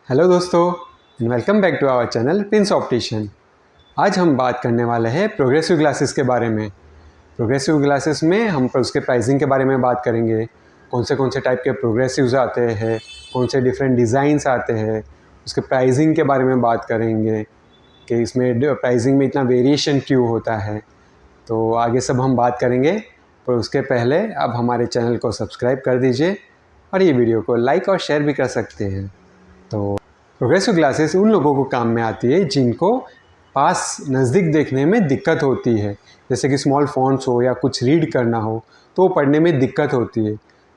Hello दोस्तों, welcome back to our channel Prince Optician. आज हम बात करने वाले हैं प्रोग्रेसिव ग्लासेस के बारे में। प्रोग्रेसिव ग्लासेस में हम उसके प्राइसिंग के बारे में बात करेंगे, कौन से टाइप के प्रोग्रेसिव्स आते हैं, कौन से डिफरेंट डिज़ाइंस आते हैं, उसके प्राइसिंग के बारे में बात करेंगे कि इसमें प्राइसिंग में इतना वेरिएशन क्यों होता है। तो आगे सब हम बात करेंगे, पर उसके पहले आप हमारे चैनल को सब्सक्राइब कर दीजिए और ये वीडियो को लाइक और शेयर भी कर सकते हैं। तो प्रोग्रेसिव ग्लासेस उन लोगों को काम में आती है जिनको पास नज़दीक देखने में दिक्कत होती है, जैसे कि स्मॉल फॉन्ट्स हो या कुछ रीड करना हो तो वो पढ़ने में दिक्कत होती है,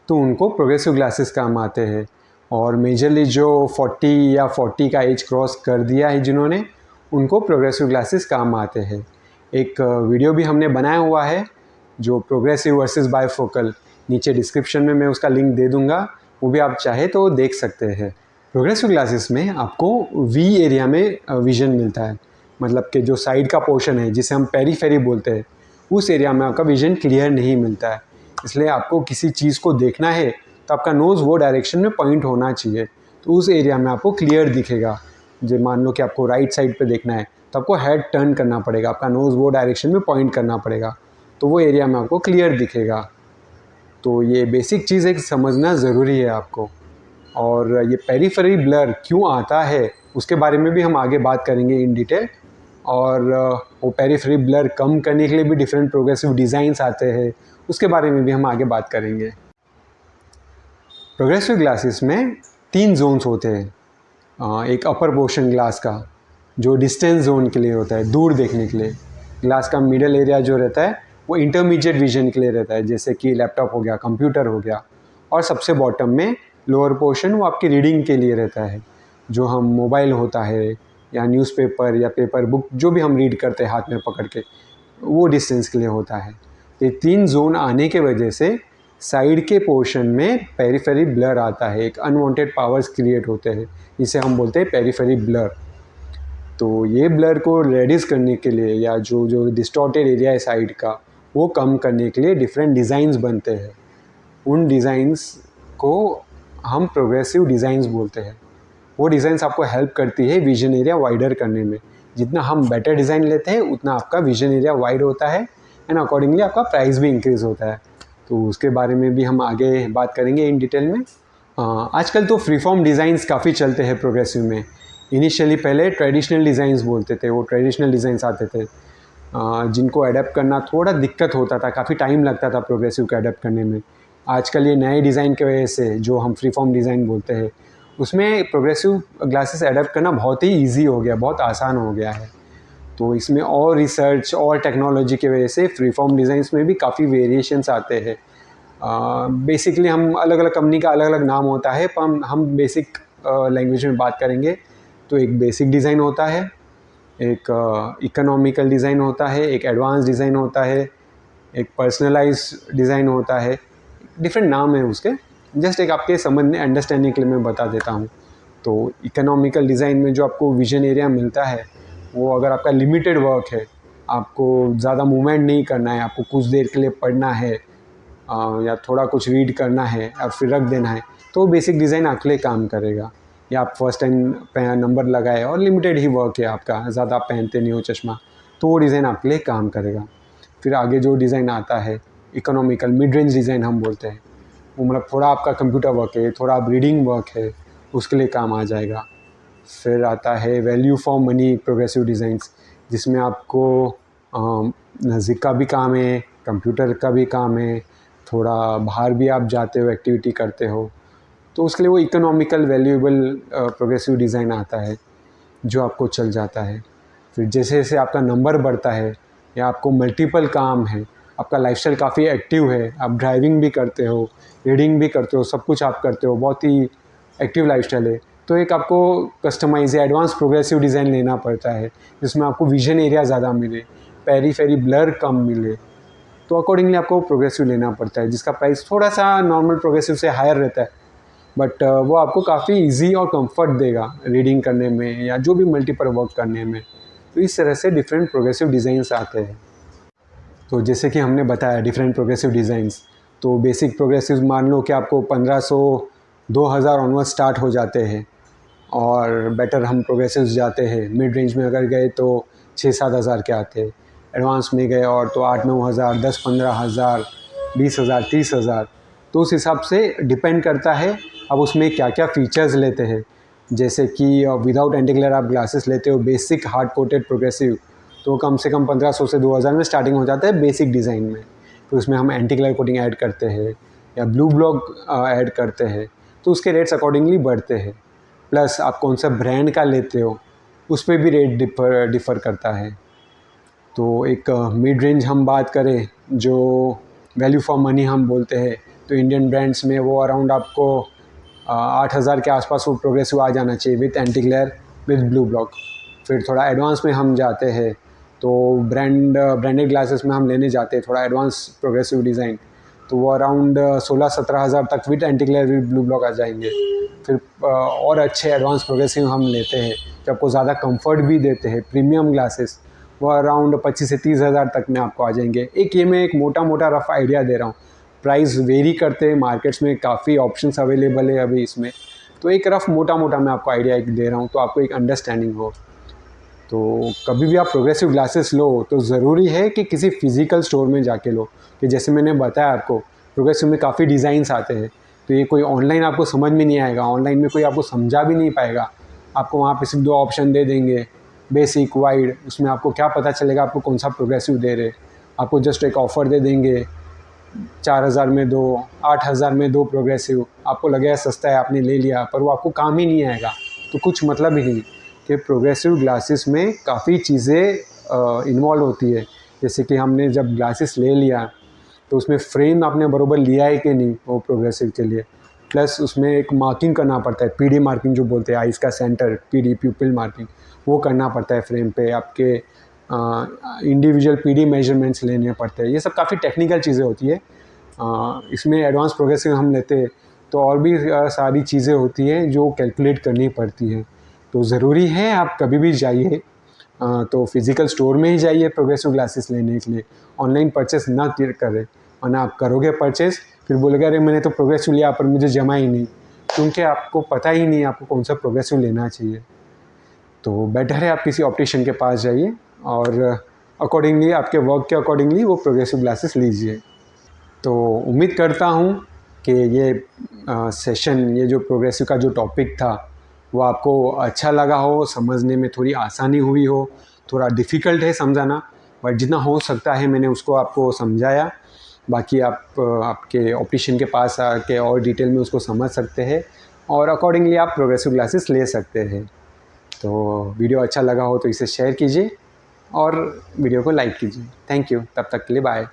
तो उनको प्रोग्रेसिव ग्लासेस काम आते हैं। और मेजरली जो 40 का एज क्रॉस कर दिया है जिन्होंने, उनको प्रोग्रेसिव ग्लासेस काम आते हैं। एक वीडियो भी हमने बनाया हुआ है जो प्रोग्रेसिव वर्सेस बायफोकल, नीचे डिस्क्रिप्शन में मैं उसका लिंक दे दूँगा, वो भी आप चाहे तो देख सकते हैं। प्रोग्रेसिव ग्लासेस में आपको वी एरिया में विज़न मिलता है, मतलब कि जो साइड का पोर्शन है जिसे हम पेरीफेरी बोलते हैं, उस एरिया में आपका विज़न क्लियर नहीं मिलता है। इसलिए आपको किसी चीज़ को देखना है तो आपका नोज़ वो डायरेक्शन में पॉइंट होना चाहिए, तो उस एरिया में आपको क्लियर दिखेगा। जो मान लो कि आपको राइट साइड पे देखना है तो आपको हेड टर्न करना पड़ेगा, आपका नोज़ वो डायरेक्शन में पॉइंट करना पड़ेगा, तो वो एरिया में आपको क्लियर दिखेगा। तो ये बेसिक चीज़ एक समझना ज़रूरी है आपको। और ये पेरीफेरी ब्लर क्यों आता है उसके बारे में भी हम आगे बात करेंगे इन डिटेल। और वो पेरीफेरी ब्लर कम करने के लिए भी डिफरेंट प्रोग्रेसिव डिज़ाइंस आते हैं, उसके बारे में भी हम आगे बात करेंगे। प्रोग्रेसिव ग्लासेस में 3 जोन्स होते हैं। एक अपर पोर्शन ग्लास का जो डिस्टेंस जोन के लिए होता है, दूर देखने के लिए। ग्लास का मिडल एरिया जो रहता है वो इंटरमीडिएट विजन के लिए रहता है, जैसे कि लैपटॉप हो गया, कंप्यूटर हो गया। और सबसे बॉटम में लोअर पोर्शन वो आपकी रीडिंग के लिए रहता है, जो हम मोबाइल होता है या न्यूज़पेपर या पेपर बुक जो भी हम रीड करते हैं हाथ में पकड़ के, वो डिस्टेंस के लिए होता है। ये 3 जोन आने के वजह से साइड के पोर्शन में पेरीफेरी ब्लर आता है, एक अनवांटेड पावर्स क्रिएट होते हैं, जिसे हम बोलते हैं पेरीफेरी ब्लर। तो ये ब्लर को रेड्यूस करने के लिए या जो डिस्टॉर्टेड एरिया है साइड का, वो कम करने के लिए डिफरेंट डिज़ाइंस बनते हैं। उन डिज़ाइंस को हम प्रोग्रेसिव डिज़ाइंस बोलते हैं। वो डिज़ाइंस आपको हेल्प करती है विजन एरिया वाइडर करने में। जितना हम बेटर डिज़ाइन लेते हैं उतना आपका विजन एरिया वाइड होता है एंड अकॉर्डिंगली आपका प्राइस भी इंक्रीज़ होता है। तो उसके बारे में भी हम आगे बात करेंगे इन डिटेल में। आजकल तो फ्री फॉर्म डिज़ाइंस काफ़ी चलते हैं प्रोग्रेसिव में। इनिशियली पहले ट्रेडिशनल डिज़ाइंस बोलते थे, वो ट्रेडिशनल डिज़ाइंस आते थे जिनको अडेप्ट करना थोड़ा दिक्कत होता था, काफ़ी टाइम लगता था प्रोग्रेसिव को अडेप्ट करने में। आजकल ये नए डिज़ाइन की वजह से जो हम फ्री फॉर्म डिज़ाइन बोलते हैं, उसमें प्रोग्रेसिव ग्लासेस अडेप्ट करना बहुत ही ईजी हो गया, बहुत आसान हो गया है। तो इसमें और रिसर्च और टेक्नोलॉजी की वजह से फ्री फॉर्म डिज़ाइंस में भी काफ़ी वेरिएशंस आते हैं। बेसिकली हम अलग अलग कंपनी का अलग अलग नाम होता है, पर हम बेसिक लैंग्वेज में बात करेंगे तो एक बेसिक डिज़ाइन होता है, एक इकोनॉमिकल डिज़ाइन होता है, एक एडवांस डिज़ाइन होता है, एक पर्सनलाइज डिज़ाइन होता है। डिफरेंट नाम है उसके, जस्ट एक आपके समझने अंडरस्टैंडिंग के लिए मैं बता देता हूँ। तो इकोनॉमिकल डिज़ाइन में जो आपको विजन एरिया मिलता है, वो अगर आपका लिमिटेड वर्क है, आपको ज़्यादा मूवमेंट नहीं करना है, आपको कुछ देर के लिए पढ़ना है या थोड़ा कुछ रीड करना है और फिर रख देना है, तो बेसिक डिज़ाइन आपके लिए काम करेगा। या आप फर्स्ट टाइम नंबर लगाए और लिमिटेड ही वर्क है आपका, ज़्यादा आप पहनते नहीं हो चश्मा, तो वो डिज़ाइन आपके लिए काम करेगा। फिर आगे जो डिज़ाइन आता है इकोनॉमिकल मिड रेंज डिज़ाइन हम बोलते हैं, वो मतलब थोड़ा आपका कंप्यूटर वर्क है, थोड़ा आप रीडिंग वर्क है, उसके लिए काम आ जाएगा। फिर आता है value for money progressive designs, जिसमें आपको नज़दीक का भी काम है, कंप्यूटर का भी काम है, थोड़ा बाहर भी आप जाते हो, एक्टिविटी करते हो, तो उसके लिए वो इकोनॉमिकल वैल्यूएबल प्रोग्रेसिव डिज़ाइन आता है जो आपको चल जाता है। फिर जैसे जैसे आपका नंबर बढ़ता है या आपको मल्टीपल काम है, आपका लाइफस्टाइल काफ़ी एक्टिव है, आप ड्राइविंग भी करते हो, रीडिंग भी करते हो, सब कुछ आप करते हो, बहुत ही एक्टिव लाइफस्टाइल है, तो एक आपको कस्टमाइज या एडवांस प्रोग्रेसिव डिज़ाइन लेना पड़ता है जिसमें आपको विजन एरिया ज़्यादा मिले, पेरीफेरी ब्लर कम मिले, तो अकॉर्डिंगली आपको प्रोग्रेसिव लेना पड़ता है, जिसका प्राइस थोड़ा सा नॉर्मल प्रोग्रेसिव से हायर रहता है, बट वो आपको काफ़ी इजी और कंफर्ट देगा रीडिंग करने में या जो भी मल्टीपल वर्क करने में। तो इस तरह से डिफरेंट प्रोग्रेसिव डिज़ाइंस आते हैं। तो जैसे कि हमने बताया डिफरेंट प्रोग्रेसिव डिज़ाइंस, तो बेसिक प्रोग्रेसिव मान लो कि आपको 1500 2000 ऑनवर्ड स्टार्ट हो जाते हैं। और बेटर हम प्रोग्रेसिव जाते हैं। मिड रेंज में अगर गए तो 6-7 हज़ार के आते हैं, एडवांस में गए और तो 8-9 हज़ार, 10-15 हज़ार, 20 हज़ार, 30 हज़ार। तो उस हिसाब से डिपेंड करता है अब उसमें क्या क्या फ़ीचर्स लेते हैं। जैसे कि विदाउट एंटी ग्लेयर आप ग्लासेस लेते हो बेसिक हार्ड कोटेड प्रोग्रेसिव, तो कम से कम 1500 से 2000 में स्टार्टिंग हो जाता है बेसिक डिज़ाइन में। तो उसमें हम एंटी ग्लेयर कोटिंग ऐड करते हैं या ब्लू ब्लॉक ऐड करते हैं, तो उसके रेट्स अकॉर्डिंगली बढ़ते हैं। प्लस आप कौन सा ब्रांड का लेते हो उस पर भी रेट डिफ़र करता है। तो एक मिड रेंज हम बात करें जो वैल्यू फॉर मनी हम बोलते हैं, तो इंडियन ब्रांड्स में वो अराउंड आपको 8,000 के आसपास वो प्रोग्रेसिव आ जाना चाहिए with anti glare with blue block. फिर थोड़ा एडवांस में हम जाते हैं तो ब्रांडेड ग्लासेस में हम लेने जाते हैं थोड़ा एडवांस प्रोग्रेसिव डिज़ाइन, तो वो अराउंड 16-17 हज़ार तक with anti glare with blue block आ जाएंगे। फिर और अच्छे एडवांस प्रोग्रेसिव हम लेते हैं जो आपको ज़्यादा कंफर्ट भी देते हैं, प्रीमियम ग्लासेस, वो अराउंड 25 से 30 हज़ार तक में आपको आ जाएंगे। ये मैं एक मोटा मोटा रफ़ आइडिया दे रहा हूँ, प्राइस वेरी करते हैं, मार्केट्स में काफ़ी ऑप्शंस अवेलेबल है अभी इसमें। तो एक रफ़ मोटा मोटा मैं आपको आइडिया एक दे रहा हूँ तो आपको एक अंडरस्टैंडिंग हो। तो कभी भी आप प्रोग्रेसिव ग्लासेस लो तो ज़रूरी है कि किसी फिज़िकल स्टोर में जाके लो, कि जैसे मैंने बताया आपको प्रोग्रेसिव में काफ़ी डिज़ाइंस आते हैं, तो ये कोई ऑनलाइन आपको समझ में नहीं आएगा, ऑनलाइन में कोई आपको समझा भी नहीं पाएगा। आपको वहाँ पे सिर्फ 2 ऑप्शन दे देंगे, बेसिक, वाइड, उसमें आपको क्या पता चलेगा आपको कौन सा प्रोग्रेसिव दे रहे। आपको जस्ट एक ऑफ़र दे देंगे 4,000 में 2, 8,000 में 2 प्रोग्रेसिव, आपको लगेगा सस्ता है, आपने ले लिया, पर वो आपको काम ही नहीं आएगा, तो कुछ मतलब ही नहीं। कि प्रोग्रेसिव ग्लासेस में काफ़ी चीज़ें इन्वॉल्व होती है। जैसे कि हमने जब ग्लासेस ले लिया तो उसमें फ्रेम आपने बराबर लिया है कि नहीं वो प्रोग्रेसिव के लिए, प्लस उसमें एक मार्किंग करना पड़ता है, पीडी मार्किंग जो बोलते हैं, आइज़ का सेंटर, पीडी प्यूपिल मार्किंग, वो करना पड़ता है फ्रेम पे। आपके इंडिविजुअल पीडी मेजरमेंट्स लेने पड़ते हैं। ये सब काफ़ी टेक्निकल चीज़ें होती है। इसमें एडवांस प्रोग्रेसिव हम लेते हैं तो और भी सारी चीज़ें होती हैं जो कैलकुलेट करनी पड़ती हैं। तो ज़रूरी है आप कभी भी जाइए तो फिज़िकल स्टोर में ही जाइए प्रोग्रेसिव ग्लासेस लेने के लिए, ऑनलाइन परचेस ना करें, वरना आप करोगे परचेस फिर बोलोगे अरे मैंने तो प्रोग्रेसिव लिया पर मुझे जमा ही नहीं, क्योंकि आपको पता ही नहीं आपको कौन सा प्रोग्रेसिव लेना चाहिए। तो बेटर है आप किसी ऑप्टिशियन के पास जाइए और अकॉर्डिंगली आपके वर्क के अकॉर्डिंगली वो प्रोग्रेसिव ग्लासेस लीजिए। तो उम्मीद करता हूँ कि ये सेशन, ये जो प्रोग्रेसिव का जो टॉपिक था वो आपको अच्छा लगा हो, समझने में थोड़ी आसानी हुई हो। थोड़ा डिफ़िकल्ट है समझाना, बट जितना हो सकता है मैंने उसको आपको समझाया। बाकी आप आपके ऑप्टिशियन के पास आके और डिटेल में उसको समझ सकते हैं और अकॉर्डिंगली आप प्रोग्रेसिव ग्लासेस ले सकते हैं। तो वीडियो अच्छा लगा हो तो इसे शेयर कीजिए और वीडियो को लाइक कीजिए। थैंक यू, तब तक के लिए बाय।